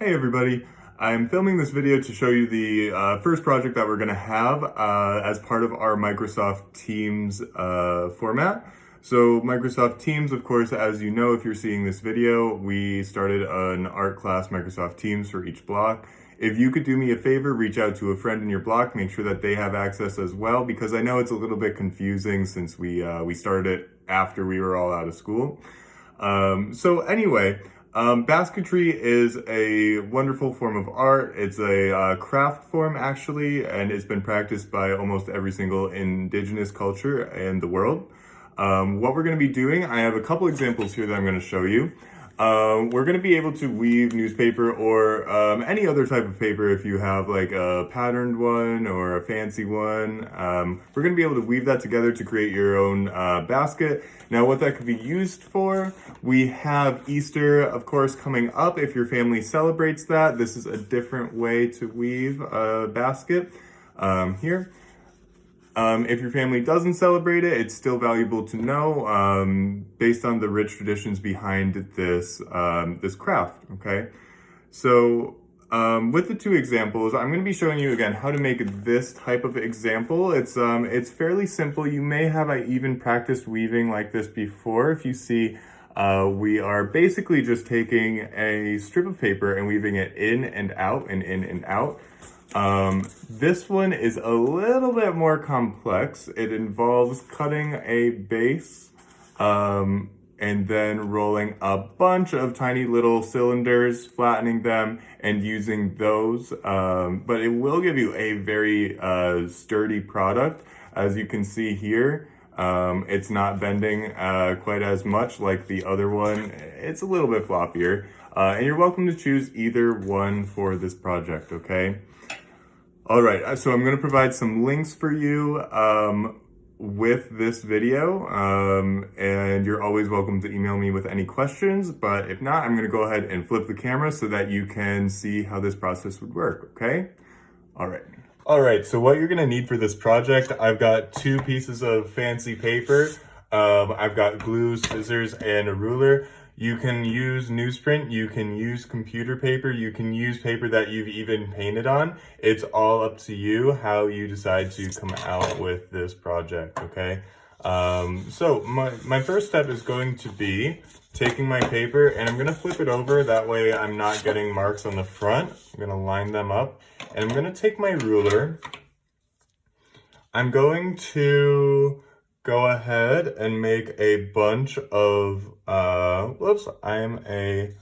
Hey everybody, I'm filming this video to show you the first project that we're going to have as part of our Microsoft Teams format. So Microsoft Teams, of course, as you know, if you're seeing this video, we started an art class Microsoft Teams for each block. If you could do me a favor, reach out to a friend in your block, make sure that they have access as well, because I know it's a little bit confusing since we started it after we were all out of school. Basketry is a wonderful form of art. It's a craft form actually, and it's been practiced by almost every single indigenous culture in the world. What we're going to be doing, I have a couple examples here that I'm going to show you. We're going to be able to weave newspaper or any other type of paper if you have like a patterned one or a fancy one. We're going to be able to weave that together to create your own basket. Now, what that could be used for, we have Easter, of course, coming up. If your family celebrates that, this is a different way to weave a basket here. If your family doesn't celebrate it, it's still valuable to know based on the rich traditions behind this this craft. Okay, so with the two examples, I'm going to be showing you again how to make this type of example. It's fairly simple. You may have even practiced weaving like this before. If you see, we are basically just taking a strip of paper and weaving it in and out and in and out. This one is a little bit more complex. It involves cutting a base, and then rolling a bunch of tiny little cylinders, flattening them, and using those. But it will give you a very sturdy product. As you can see here, it's not bending quite as much like the other one. It's a little bit floppier. And you're welcome to choose either one for this project, okay? All right, so I'm going to provide some links for you with this video, and you're always welcome to email me with any questions, but if not, I'm going to go ahead and flip the camera so that you can see how this process would work, okay? All right. All right, so what you're going to need for this project, I've got two pieces of fancy paper. I've got glue, scissors, and a ruler. You can use newsprint, you can use computer paper, you can use paper that you've even painted on. It's all up to you how you decide to come out with this project, okay? So my first step is going to be taking my paper and I'm gonna flip it over, that way I'm not getting marks on the front. I'm gonna line them up and I'm gonna take my ruler. I'm going to go ahead and make a bunch of, whoops, I'm a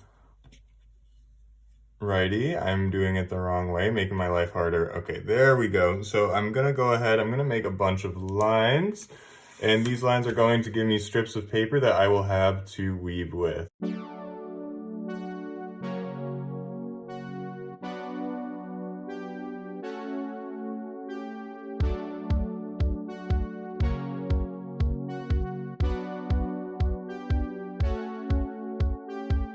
righty. I'm doing it the wrong way, making my life harder. Okay, there we go. So I'm gonna go ahead, I'm gonna make a bunch of lines, and these lines are going to give me strips of paper that I will have to weave with.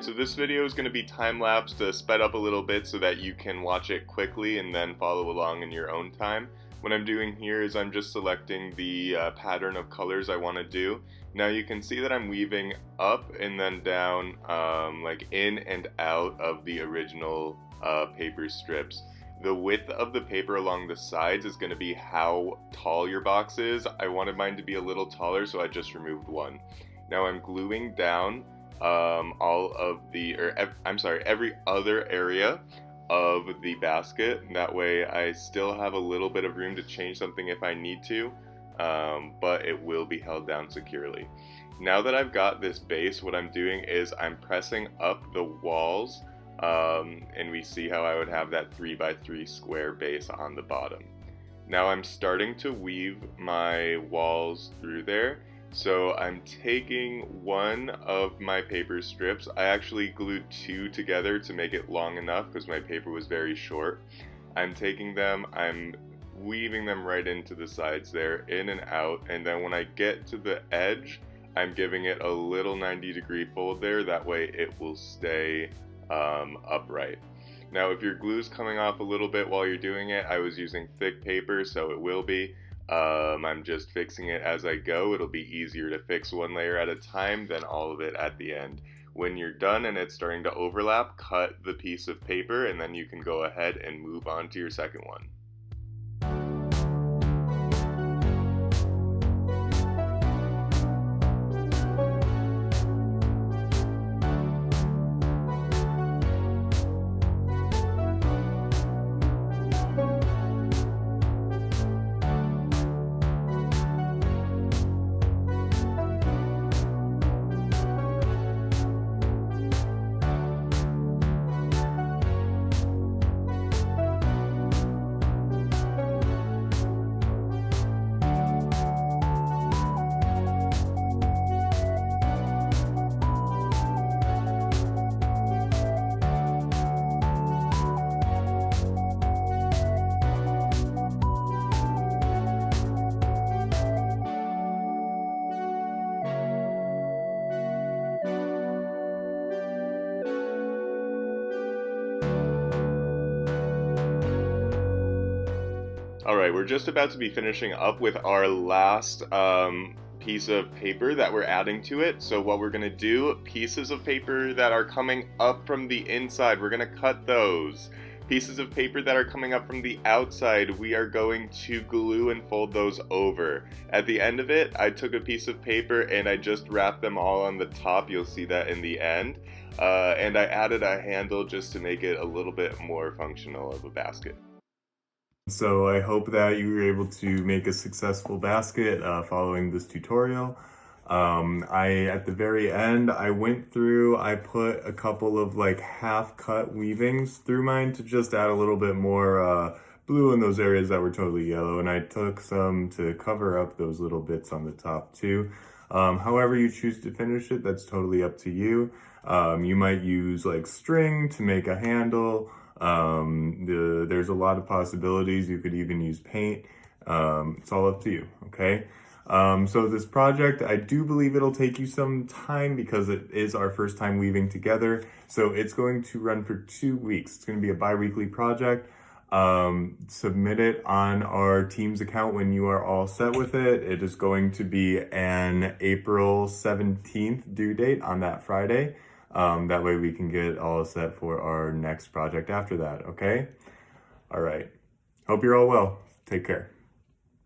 So this video is going to be time-lapsed, sped up a little bit so that you can watch it quickly and then follow along in your own time. What I'm doing here is I'm just selecting the pattern of colors I want to do. Now you can see that I'm weaving up and then down, like in and out of the original paper strips. The width of the paper along the sides is going to be how tall your box is. I wanted mine to be a little taller, so I just removed one. Now I'm gluing down all of the, every other area of the basket. That way I still have a little bit of room to change something if I need to, but it will be held down securely. Now that I've got this base, what I'm doing is I'm pressing up the walls, and we see how I would have that 3x3 square base on the bottom. Now I'm starting to weave my walls through there. So I'm taking one of my paper strips. I actually glued two together to make it long enough because my paper was very short. I'm taking them, I'm weaving them right into the sides there, in and out, and then when I get to the edge, I'm giving it a little 90-degree fold there, that way it will stay upright. Now if your glue's coming off a little bit while you're doing it, I was using thick paper, so it will be. I'm just fixing it as I go. It'll be easier to fix one layer at a time than all of it at the end. When you're done and it's starting to overlap, cut the piece of paper and then you can go ahead and move on to your second one. All right, we're just about to be finishing up with our last piece of paper that we're adding to it. So what we're gonna do, pieces of paper that are coming up from the inside, we're gonna cut those. Pieces of paper that are coming up from the outside, we are going to glue and fold those over. At the end of it, I took a piece of paper and I just wrapped them all on the top. You'll see that in the end. And I added a handle just to make it a little bit more functional of a basket. So I hope that you were able to make a successful basket following this tutorial. At the very end, I put a couple of like half cut weavings through mine to just add a little bit more blue in those areas that were totally yellow. And I took some to cover up those little bits on the top too. However you choose to finish it, that's totally up to you. You might use like string to make a handle. There's a lot of possibilities. You could even use paint. It's all up to you, okay? So this project, I do believe it'll take you some time because it is our first time weaving together. So it's going to run for 2 weeks. It's going to be a bi-weekly project. Submit it on our team's account when you are all set with it. It is going to be an April 17th due date on that Friday. That way we can get all set for our next project after that, okay? All right. Hope you're all well. Take care.